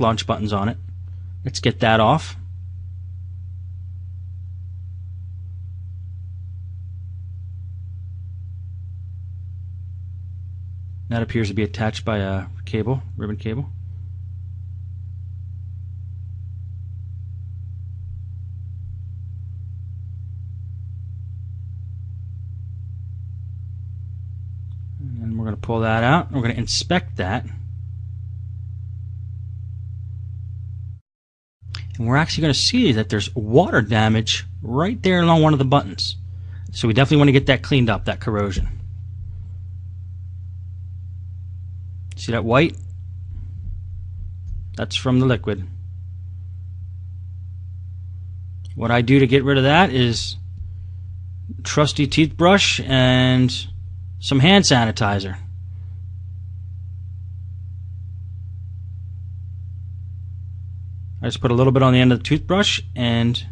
launch buttons on it. Let's get that off. That appears to be attached by a cable, ribbon cable. And we're going to pull that out. We're going to inspect that. And we're actually going to see that there's water damage right there along one of the buttons. So we definitely want to get that cleaned up, that corrosion. See that white? That's from the liquid. What I do to get rid of that is trusty toothbrush and some hand sanitizer. I just put a little bit on the end of the toothbrush and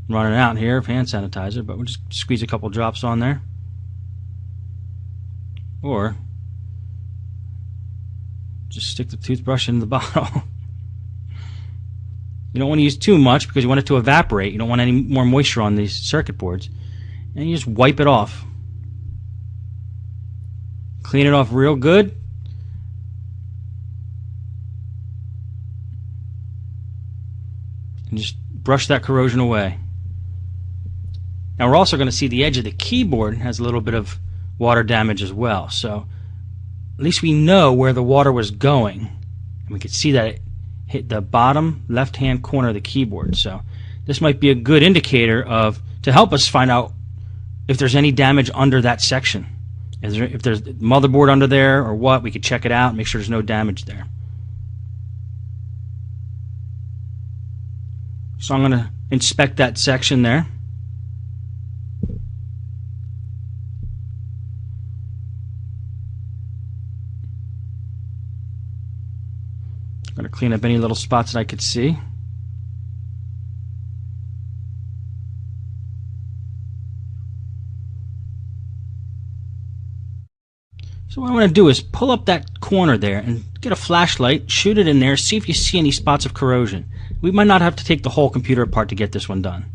run it out here of hand sanitizer, but we'll just squeeze a couple drops on there. Or just stick the toothbrush in the bottle. You don't want to use too much because you want it to evaporate. You don't want any more moisture on these circuit boards. And you just wipe it off. Clean it off real good. And just brush that corrosion away. Now we're also going to see the edge of the keyboard has a little bit of water damage as well, so at least we know where the water was going, and we could see that it hit the bottom left hand corner of the keyboard. So this might be a good indicator to help us find out if there's any damage under that section. If there's motherboard under there or what, we could check it out and make sure there's no damage there. So I'm going to inspect that section there. I'm going to clean up any little spots that I could see. So what I want to do is pull up that corner there and get a flashlight, shoot it in there, see if you see any spots of corrosion. We might not have to take the whole computer apart to get this one done.